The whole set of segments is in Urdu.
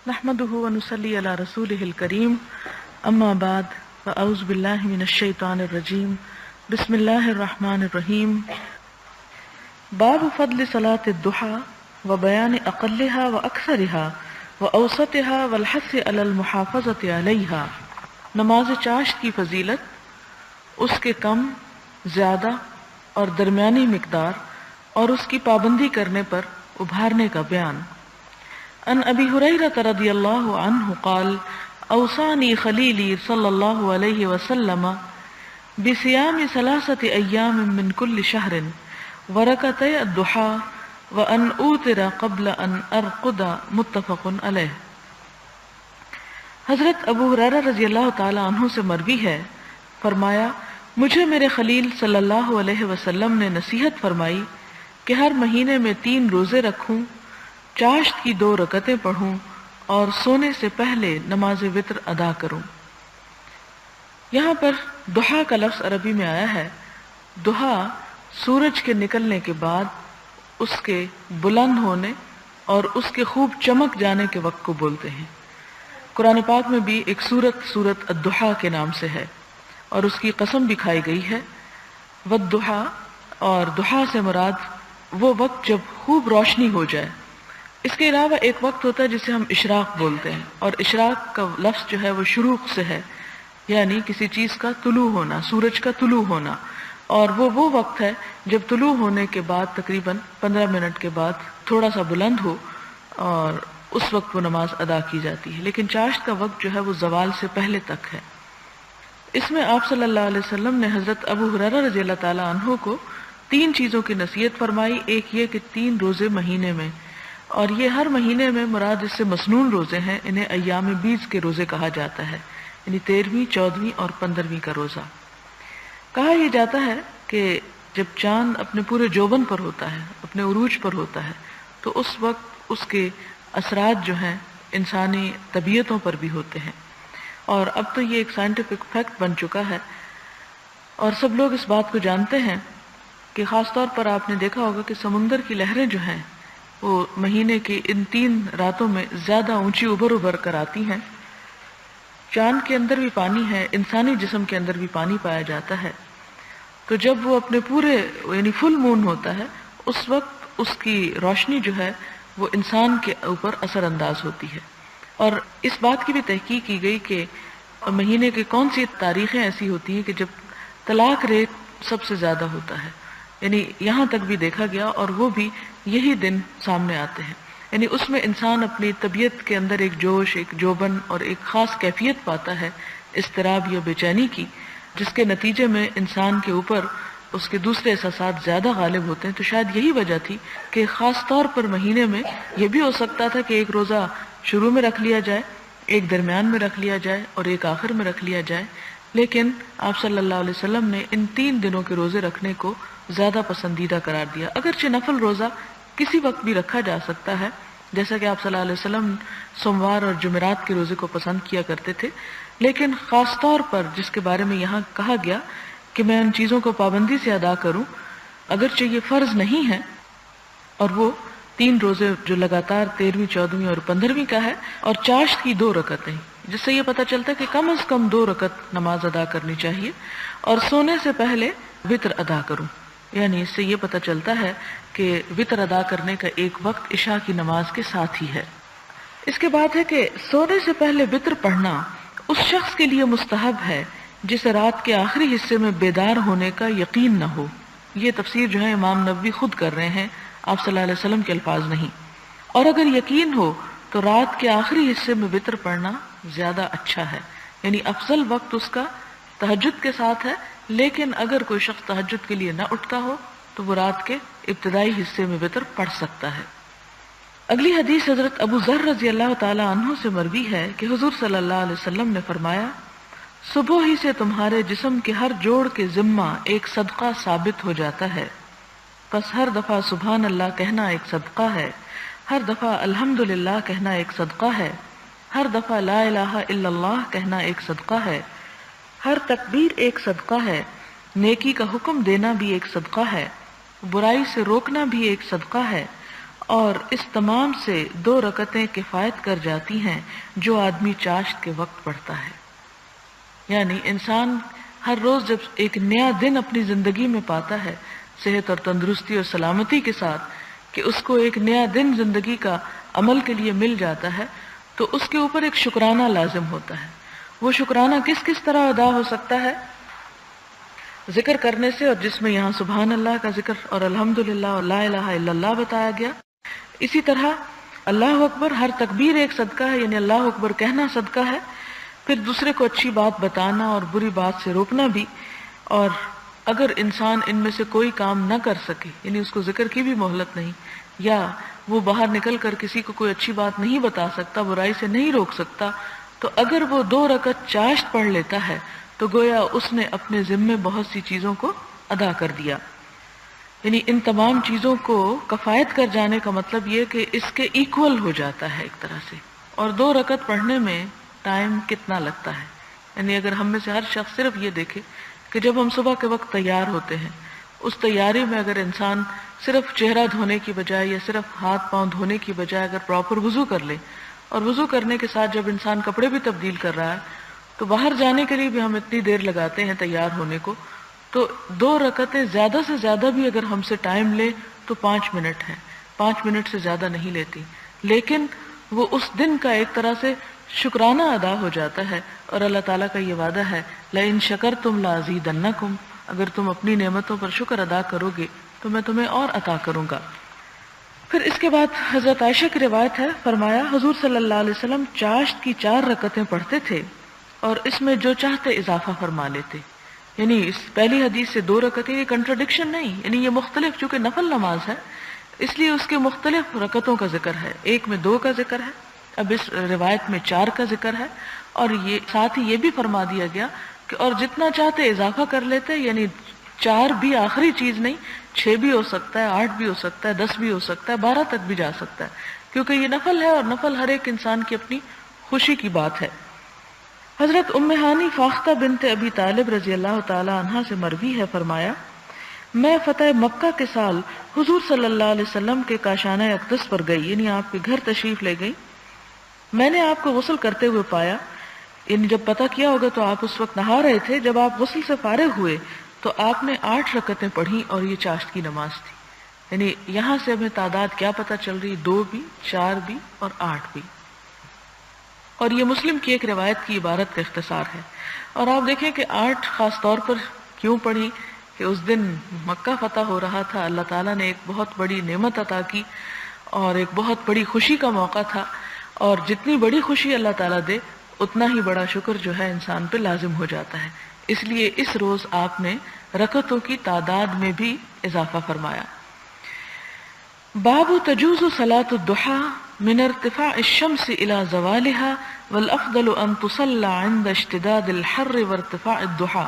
نحمده ونصلي على رسوله الكريم اما بعد فاعوذ بالله من الشيطان الرجيم بسم الله الرحمن الرحيم باب فضل صلاة الضحى وبيان اقلها واكثرها واوسطها والحث على المحافظة عليها۔ نماز چاشت کی فضیلت، اس کے کم، زیادہ اور درمیانی مقدار اور اس کی پابندی کرنے پر ابھارنے کا بیان۔ عن ابی ہریرہ رضی اللہ عنہ قال اوصانی خلیلی صلی اللہ علیہ وسلم بصیام ثلاثة ایام من کل شہر ورکعتي الضحى وان اوتر قبل ان ارقد متفق علیہ۔ حضرت ابو ہریرہ رضی اللہ تعالی عنہ سے مروی ہے، فرمایا مجھے میرے خلیل صلی اللہ علیہ وسلم نے نصیحت فرمائی کہ ہر مہینے میں 3 روزے رکھوں، چاشت کی 2 رکعتیں پڑھوں اور سونے سے پہلے نماز وتر ادا کروں۔ یہاں پر ضحیٰ کا لفظ عربی میں آیا ہے۔ ضحیٰ سورج کے نکلنے کے بعد اس کے بلند ہونے اور اس کے خوب چمک جانے کے وقت کو بولتے ہیں۔ قرآن پاک میں بھی ایک سورت الضحیٰ کے نام سے ہے اور اس کی قسم بھی کھائی گئی ہے۔ والضحیٰ، اور ضحیٰ سے مراد وہ وقت جب خوب روشنی ہو جائے۔ اس کے علاوہ ایک وقت ہوتا ہے جسے ہم اشراق بولتے ہیں، اور اشراق کا لفظ جو ہے وہ شروق سے ہے، یعنی کسی چیز کا طلوع ہونا، سورج کا طلوع ہونا، اور وہ وقت ہے جب طلوع ہونے کے بعد تقریباً 15 منٹ کے بعد تھوڑا سا بلند ہو اور اس وقت وہ نماز ادا کی جاتی ہے۔ لیکن چاشت کا وقت جو ہے وہ زوال سے پہلے تک ہے۔ اس میں آپ صلی اللہ علیہ وسلم نے حضرت ابو ہریرہ رضی اللہ تعالی عنہ کو 3 چیزوں کی نصیحت فرمائی۔ ایک یہ کہ 3 روزے مہینے میں، اور یہ ہر مہینے میں مراد اس سے مسنون روزے ہیں، انہیں ایام بیض کے روزے کہا جاتا ہے، یعنی 13ویں، 14ویں اور 15ویں کا روزہ۔ کہا یہ جاتا ہے کہ جب چاند اپنے پورے جوبن پر ہوتا ہے، اپنے عروج پر ہوتا ہے، تو اس وقت اس کے اثرات جو ہیں انسانی طبیعتوں پر بھی ہوتے ہیں، اور اب تو یہ ایک سائنٹیفک فیکٹ بن چکا ہے اور سب لوگ اس بات کو جانتے ہیں کہ خاص طور پر آپ نے دیکھا ہوگا کہ سمندر کی لہریں جو ہیں وہ مہینے کی ان 3 راتوں میں زیادہ اونچی ابھر کر آتی ہیں۔ چاند کے اندر بھی پانی ہے، انسانی جسم کے اندر بھی پانی پایا جاتا ہے، تو جب وہ اپنے پورے یعنی فل مون ہوتا ہے، اس وقت اس کی روشنی جو ہے وہ انسان کے اوپر اثر انداز ہوتی ہے۔ اور اس بات کی بھی تحقیق کی گئی کہ مہینے کی کون سی تاریخیں ایسی ہوتی ہیں کہ جب طلاق ریٹ سب سے زیادہ ہوتا ہے، یعنی یہاں تک بھی دیکھا گیا، اور وہ بھی یہی دن سامنے آتے ہیں۔ یعنی اس میں انسان اپنی طبیعت کے اندر ایک جوش، ایک جوبن اور ایک خاص کیفیت پاتا ہے اضطراب یا بے چینی کی، جس کے نتیجے میں انسان کے اوپر اس کے دوسرے احساسات زیادہ غالب ہوتے ہیں۔ تو شاید یہی وجہ تھی کہ خاص طور پر مہینے میں یہ بھی ہو سکتا تھا کہ ایک روزہ شروع میں رکھ لیا جائے، ایک درمیان میں رکھ لیا جائے اور ایک آخر میں رکھ لیا جائے، لیکن آپ صلی اللہ علیہ وسلم نے ان 3 دنوں کے روزے رکھنے کو زیادہ پسندیدہ قرار دیا۔ اگرچہ نفل روزہ کسی وقت بھی رکھا جا سکتا ہے، جیسا کہ آپ صلی اللہ علیہ وسلم سوموار اور جمعرات کے روزے کو پسند کیا کرتے تھے، لیکن خاص طور پر جس کے بارے میں یہاں کہا گیا کہ میں ان چیزوں کو پابندی سے ادا کروں، اگرچہ یہ فرض نہیں ہے، اور وہ 3 روزے جو لگاتار 13ویں، 14ویں اور 15ویں کا ہے، اور چاشت کی 2 رکعتیں، جس سے یہ پتہ چلتا ہے کہ کم از کم 2 رکعت نماز ادا کرنی چاہیے، اور سونے سے پہلے وتر ادا کروں، یعنی اس سے یہ پتہ چلتا ہے کہ وتر ادا کرنے کا ایک وقت عشاء کی نماز کے ساتھ ہی ہے۔ اس کے بعد ہے کہ سونے سے پہلے وتر پڑھنا اس شخص کے لیے مستحب ہے جسے رات کے آخری حصے میں بیدار ہونے کا یقین نہ ہو۔ یہ تفسیر جو ہے امام نووی خود کر رہے ہیں، آپ صلی اللہ علیہ وسلم کے الفاظ نہیں۔ اور اگر یقین ہو تو رات کے آخری حصے میں وتر پڑھنا زیادہ اچھا ہے، یعنی افضل وقت اس کا تہجد کے ساتھ ہے، لیکن اگر کوئی شخص تہجد کے لیے نہ اٹھتا ہو تو وہ رات کے ابتدائی حصے میں وتر پڑھ سکتا ہے۔ اگلی حدیث حضرت ابو ذر رضی اللہ تعالی عنہ سے مروی ہے کہ حضور صلی اللہ علیہ وسلم نے فرمایا، صبح ہی سے تمہارے جسم کے ہر جوڑ کے ذمہ ایک صدقہ ثابت ہو جاتا ہے، پس ہر دفعہ سبحان اللہ کہنا ایک صدقہ ہے، ہر دفعہ الحمدللہ کہنا ایک صدقہ ہے، ہر دفعہ لا الہ الا اللہ کہنا ایک صدقہ ہے، ہر تکبیر ایک صدقہ ہے، نیکی کا حکم دینا بھی ایک صدقہ ہے، برائی سے روکنا بھی ایک صدقہ ہے، اور اس تمام سے 2 رکعتیں کفایت کر جاتی ہیں جو آدمی چاشت کے وقت پڑھتا ہے۔ یعنی انسان ہر روز جب ایک نیا دن اپنی زندگی میں پاتا ہے صحت اور تندرستی اور سلامتی کے ساتھ، کہ اس کو ایک نیا دن زندگی کا عمل کے لیے مل جاتا ہے، تو اس کے اوپر ایک شکرانہ لازم ہوتا ہے۔ وہ شکرانہ کس کس طرح ادا ہو سکتا ہے؟ ذکر کرنے سے، اور جس میں یہاں سبحان اللہ کا ذکر اور الحمدللہ اور لا الہ الا اللہ بتایا گیا۔ اسی طرح اللہ اکبر، ہر تکبیر ایک صدقہ ہے، یعنی اللہ اکبر کہنا صدقہ ہے۔ پھر دوسرے کو اچھی بات بتانا اور بری بات سے روکنا بھی۔ اور اگر انسان ان میں سے کوئی کام نہ کر سکے، یعنی اس کو ذکر کی بھی مہلت نہیں، یا وہ باہر نکل کر کسی کو کوئی اچھی بات نہیں بتا سکتا، برائی سے نہیں روک سکتا، تو اگر وہ 2 رکعت چاشت پڑھ لیتا ہے تو گویا اس نے اپنے ذمے بہت سی چیزوں کو ادا کر دیا۔ یعنی ان تمام چیزوں کو کفایت کر جانے کا مطلب یہ کہ اس کے ایکول ہو جاتا ہے ایک طرح سے۔ اور 2 رکعت پڑھنے میں ٹائم کتنا لگتا ہے؟ یعنی اگر ہم میں سے ہر شخص صرف یہ دیکھے کہ جب ہم صبح کے وقت تیار ہوتے ہیں، اس تیاری میں اگر انسان صرف چہرہ دھونے کی بجائے یا صرف ہاتھ پاؤں دھونے کی بجائے اگر پراپر وضو کر لے، اور وضو کرنے کے ساتھ جب انسان کپڑے بھی تبدیل کر رہا ہے، تو باہر جانے کے لیے بھی ہم اتنی دیر لگاتے ہیں تیار ہونے کو، تو 2 رکعتیں زیادہ سے زیادہ بھی اگر ہم سے ٹائم لے تو 5 منٹ ہے، 5 منٹ سے زیادہ نہیں لیتی، لیکن وہ اس دن کا ایک طرح سے شکرانہ ادا ہو جاتا ہے۔ اور اللہ تعالیٰ کا یہ وعدہ ہے لَإِن شَكَرْتُمْ لَأَزِيدَنَّكُمْ، اگر تم اپنی نعمتوں پر شکر ادا کرو گے تو میں تمہیں اور عطا کروں گا۔ پھر اس کے بعد حضرت عائشہ کی روایت ہے، فرمایا حضور صلی اللہ علیہ وسلم چاشت کی 4 رکعتیں پڑھتے تھے اور اس میں جو چاہتے اضافہ فرما لیتے۔ یعنی اس پہلی حدیث سے 2 رکعتیں، یہ کنٹرڈکشن نہیں، یعنی یہ مختلف، چونکہ نفل نماز ہے اس لیے اس کے مختلف رکعتوں کا ذکر ہے، ایک میں 2 کا ذکر ہے، اب اس روایت میں 4 کا ذکر ہے، اور یہ ساتھ ہی یہ بھی فرما دیا گیا کہ اور جتنا چاہتے اضافہ کر لیتے، یعنی 4 بھی آخری چیز نہیں، 6 بھی ہو سکتا ہے، 8 بھی ہو سکتا ہے، 10 بھی ہو سکتا ہے، 12 تک بھی جا سکتا ہے، کیونکہ یہ نفل ہے اور نفل ہر ایک انسان کی اپنی خوشی کی بات ہے۔ حضرت ام ہانی فاختہ بنت ابی طالب رضی اللہ تعالی عنہا سے مروی ہے، فرمایا میں فتح مکہ کے سال حضور صلی اللہ علیہ وسلم کے کاشانہ اقدس پر گئی، یعنی آپ کے گھر تشریف لے گئی۔ میں نے آپ کو غسل کرتے ہوئے پایا، یعنی جب پتہ کیا ہوگا تو آپ اس وقت نہا رہے تھے۔ جب آپ غسل سے فارغ ہوئے تو آپ نے 8 رکعتیں پڑھی اور یہ چاشت کی نماز تھی۔ یعنی یہاں سے ہمیں تعداد کیا پتہ چل رہی، 2 بھی، 4 بھی اور 8 بھی۔ اور یہ مسلم کی ایک روایت کی عبارت کا اختصار ہے۔ اور آپ دیکھیں کہ 8 خاص طور پر کیوں پڑھی، کہ اس دن مکہ فتح ہو رہا تھا، اللہ تعالیٰ نے ایک بہت بڑی نعمت عطا کی اور ایک بہت بڑی خوشی کا موقع تھا، اور جتنی بڑی خوشی اللہ تعالیٰ دے اتنا ہی بڑا شکر جو ہے انسان پہ لازم ہو جاتا ہے، اس لیے اس روز آپ نے رکعتوں کی تعداد میں بھی اضافہ فرمایا۔ باب تجوز صلاة الضحى من ارتفاع الشمس الى زوالها والافضل ان تصلى عند اشتداد الحر وارتفاع الضحى۔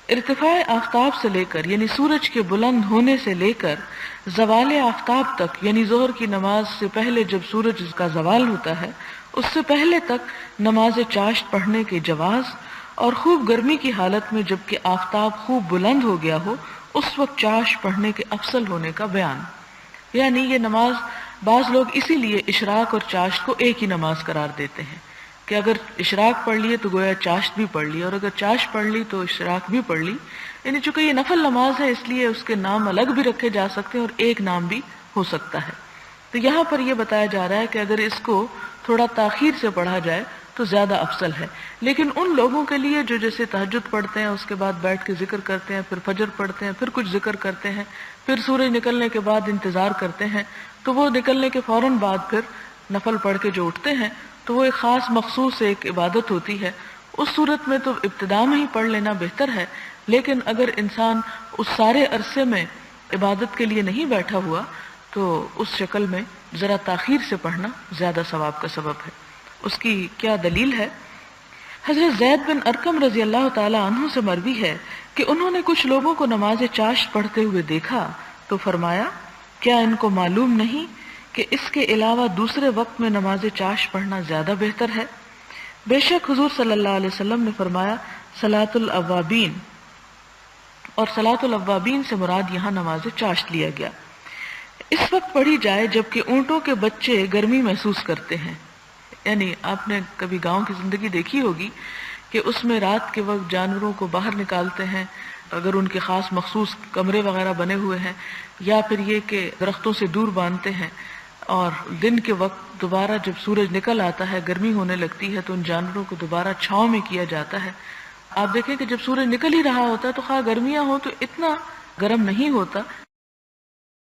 ارتفاع آفتاب سے لے کر، یعنی سورج کے بلند ہونے سے لے کر زوال آفتاب تک، یعنی ظہر کی نماز سے پہلے جب سورج کا زوال ہوتا ہے اس سے پہلے تک نماز چاشت پڑھنے کے جواز، اور خوب گرمی کی حالت میں جب کہ آفتاب خوب بلند ہو گیا ہو اس وقت چاشت پڑھنے کے افضل ہونے کا بیان۔ یعنی یہ نماز بعض لوگ اسی لیے اشراق اور چاشت کو ایک ہی نماز قرار دیتے ہیں کہ اگر اشراق پڑھ لیے تو گویا چاشت بھی پڑھ لی، اور اگر چاشت پڑھ لی تو اشراق بھی پڑھ لی۔ یعنی چونکہ یہ نفل نماز ہے اس لیے اس کے نام الگ بھی رکھے جا سکتے ہیں اور ایک نام بھی ہو سکتا ہے۔ تو یہاں پر یہ بتایا جا رہا ہے کہ اگر اس کو تھوڑا تاخیر سے پڑھا جائے تو زیادہ افضل ہے، لیکن ان لوگوں کے لیے جو جیسے تہجد پڑھتے ہیں، اس کے بعد بیٹھ کے ذکر کرتے ہیں، پھر فجر پڑھتے ہیں، پھر کچھ ذکر کرتے ہیں، پھر سورج نکلنے کے بعد انتظار کرتے ہیں، تو وہ نکلنے کے فوراً بعد پھر نفل پڑھ کے جو اٹھتے ہیں تو وہ ایک خاص مخصوص ایک عبادت ہوتی ہے۔ اس صورت میں تو ابتدا میں ہی پڑھ لینا بہتر ہے، لیکن اگر انسان اس سارے عرصے میں عبادت کے لیے نہیں بیٹھا ہوا تو اس شکل میں ذرا تاخیر سے پڑھنا زیادہ ثواب کا سبب ہے۔ اس کی کیا دلیل ہے؟ حضرت زید بن ارقم رضی اللہ تعالی عنہ سے مروی ہے کہ انہوں نے کچھ لوگوں کو نماز چاشت پڑھتے ہوئے دیکھا تو فرمایا کیا ان کو معلوم نہیں کہ اس کے علاوہ دوسرے وقت میں نماز چاشت پڑھنا زیادہ بہتر ہے؟ بے شک حضور صلی اللہ علیہ وسلم نے فرمایا صلاۃ الاوابین، اور صلاۃ الاوابین سے مراد یہاں نماز چاشت لیا گیا۔ اس وقت پڑھی جائے جبکہ اونٹوں کے بچے گرمی محسوس کرتے ہیں. یعنی آپ نے کبھی گاؤں کی زندگی دیکھی ہوگی کہ اس میں رات کے وقت جانوروں کو باہر نکالتے ہیں اگر ان کے خاص مخصوص کمرے وغیرہ بنے ہوئے ہیں، یا پھر یہ کہ درختوں سے دور باندھتے ہیں، اور دن کے وقت دوبارہ جب سورج نکل آتا ہے گرمی ہونے لگتی ہے تو ان جانوروں کو دوبارہ چھاؤں میں کیا جاتا ہے. آپ دیکھیں کہ جب سورج نکل ہی رہا ہوتا ہے تو خواہ گرمیاں ہوں تو اتنا گرم نہیں ہوتا،